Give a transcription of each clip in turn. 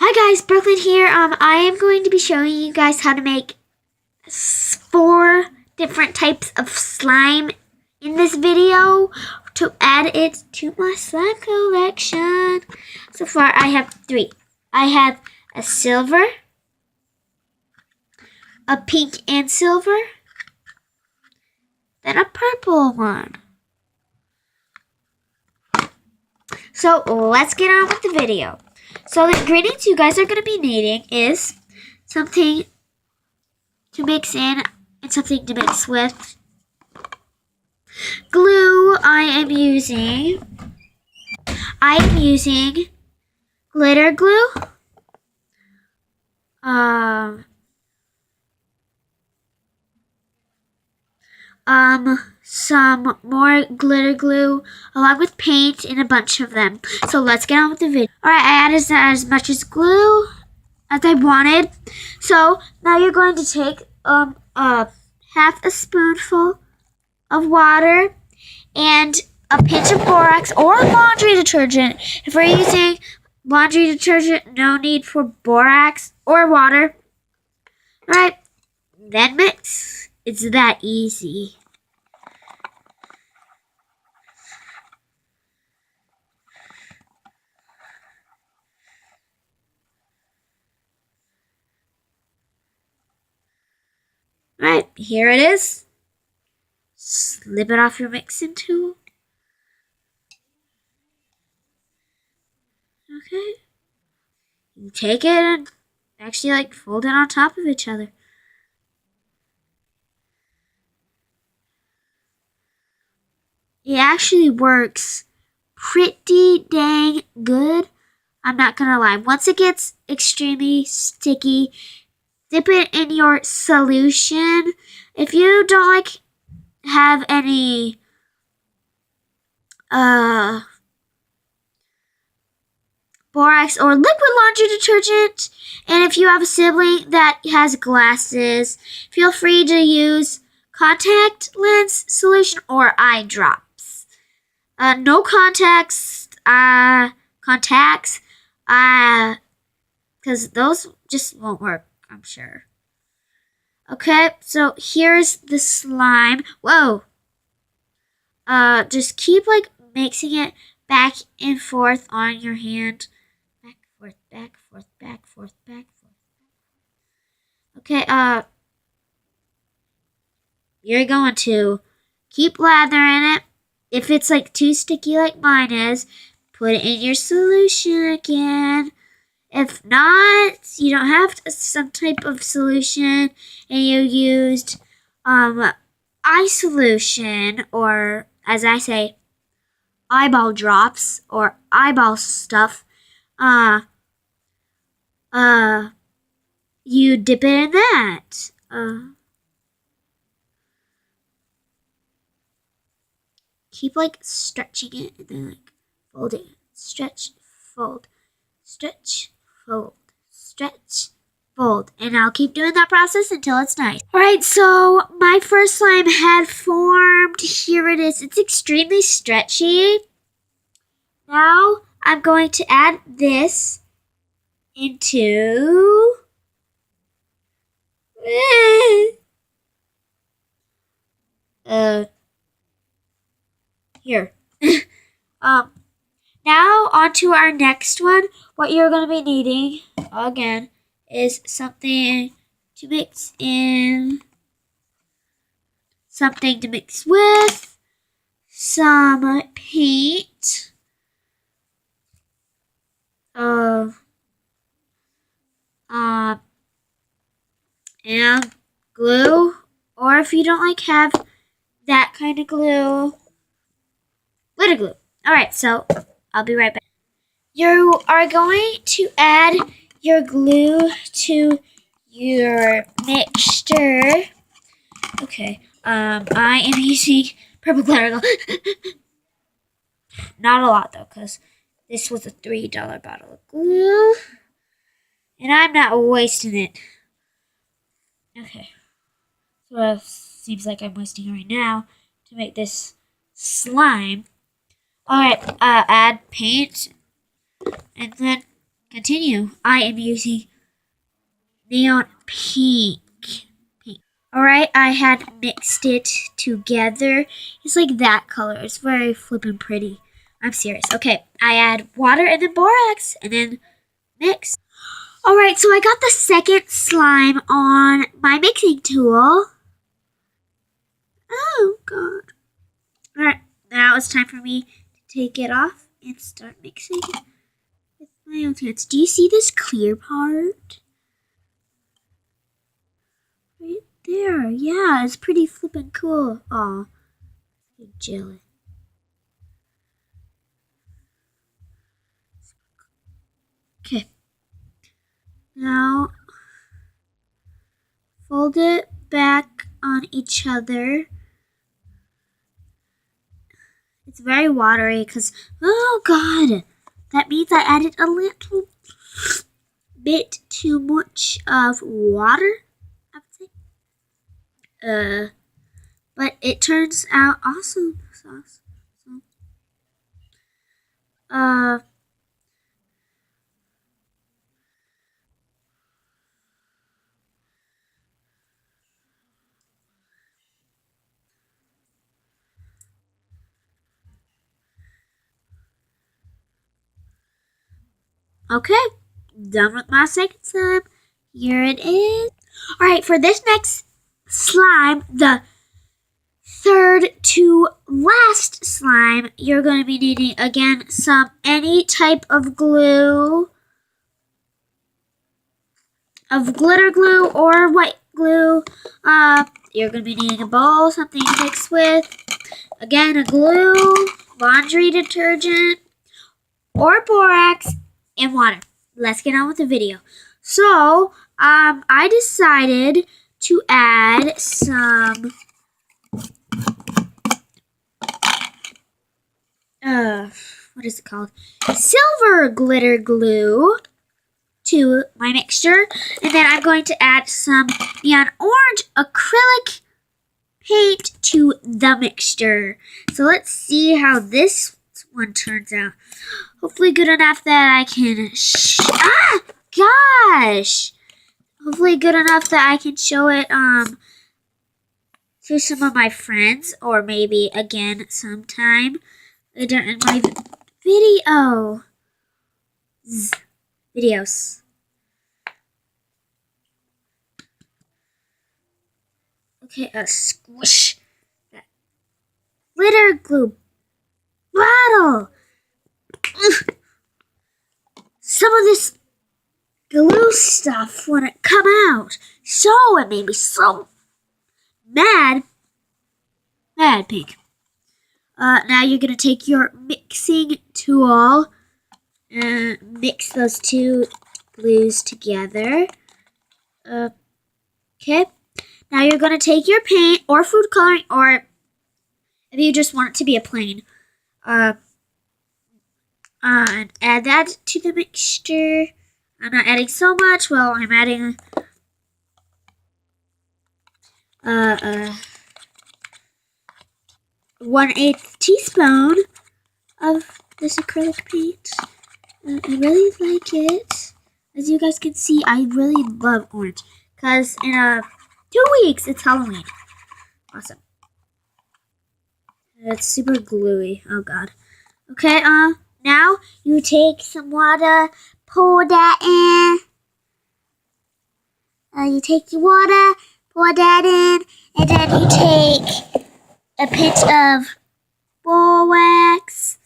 Hi guys, Brooklyn here. I am going to be showing you guys how to make 4 different types of slime in this video to add it to my slime collection. So far I have 3. I have a silver, a pink and silver, then a purple one. So let's get on with the video. So the ingredients you guys are going to be needing is something to mix in and something to mix with. Glue, I am using glitter glue. Some more glitter glue along with paint and a bunch of them. So let's get on with the video. Alright, I added as much as glue as I wanted. So now you're going to take half a spoonful of water and a pinch of borax or laundry detergent. If we're using laundry detergent, no need for borax or water. Alright, then mix. It's that easy. Alright, here it is. Slip it off your mixing tool. Okay. You take it and actually fold it on top of each other. It actually works pretty dang good. I'm not gonna lie. Once it gets extremely sticky, dip it in your solution. If you don't have any borax or liquid laundry detergent, and if you have a sibling that has glasses, feel free to use contact lens solution or eye drops. No contacts, because those just won't work, I'm sure. Okay, so here's the slime. Whoa. Just keep mixing it back and forth on your hand. Back, forth, back, forth, back, forth, back, forth. Okay, you're going to keep lathering it. If it's too sticky like mine is, put it in your solution again. If not, you don't have some type of solution and you used eye solution, or as I say, eyeball drops or eyeball stuff, you dip it in that. Keep stretching it and then folding it. Stretch, fold, stretch, fold, stretch, fold. And I'll keep doing that process until it's nice. Alright, so my first slime had formed. Here it is. It's extremely stretchy. Now I'm going to add this into here. Now on to our next one. What you're going to be needing, again, is something to mix in, something to mix with, some paint, and glue, or if you don't have that kind of glue, glitter glue. Alright, so I'll be right back. You are going to add your glue to your mixture. Okay, I am using purple glitter glue. Not a lot though, because this was a $3 bottle of glue. And I'm not wasting it. Okay. So it seems like I'm wasting it right now to make this slime. Alright, add paint. And then continue. I am using neon pink. Alright, I had mixed it together. It's like that color. It's very flippin' pretty. I'm serious. Okay, I add water and then borax and then mix. Alright, so I got the second slime on my mixing tool. Oh, God. Alright, now it's time for me to take it off and start mixing with my own hands. Do you see this clear part? Right there. Yeah, it's pretty flippin' cool. Aw, I'm jealous. Okay. Now, fold it back on each other. It's very watery because, oh God, that means I added a little bit too much of water, I would say. But it turns out awesome sauce. Okay, done with my second slime. Here it is. Alright, for this next slime, the third to last slime, you're going to be needing, again, any type of glue, of glitter glue or white glue. You're going to be needing a bowl, something to mix with. Again, a glue, laundry detergent, or borax, and water. Let's get on with the video. So, I decided to add some what is it called? Silver glitter glue to my mixture. And then I'm going to add some neon orange acrylic paint to the mixture. So let's see how this one turns out. Hopefully good enough that I can gosh! Hopefully good enough that I can show it to some of my friends, or maybe again sometime later in my videos. Okay, squish that glitter glue bottle. Ugh. Some of this glue stuff wouldn't come out, so it made me so mad pig. Now you're gonna take your mixing tool and mix those two glues together. Okay. Now you're gonna take your paint or food coloring, or if you just want it to be a plain, and add that to the mixture. I'm not adding so much. Well, I'm adding 1/8 teaspoon of this acrylic paint. I really like it. As you guys can see, I really love orange because in 2 weeks it's Halloween. Awesome. It's super gluey. Oh God. Okay. Now you take some water, pour that in. You take your water, pour that in, and then you take a pinch of borax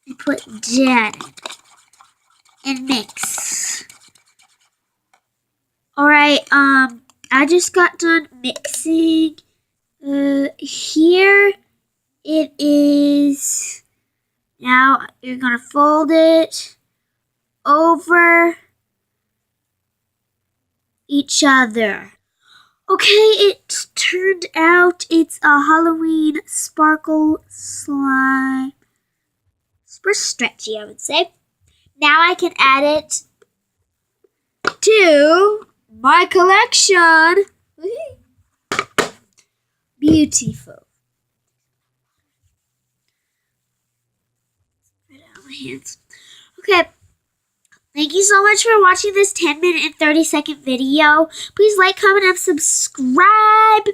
and put that in and mix. Alright, I just got done mixing. Here it is. Now you're gonna fold it over each other. Okay, it turned out it's a Halloween sparkle slime. Super stretchy, I would say. Now I can add it to my collection. Beautiful. Right out of my hands. Okay, Thank you so much for watching this 10-minute and 30-second video. Please like, comment, and subscribe.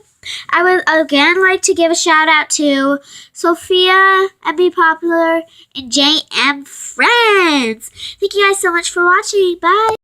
I would again like to give a shout out to Sophia, MB Popular, and JM Friends. Thank you guys so much for watching. Bye.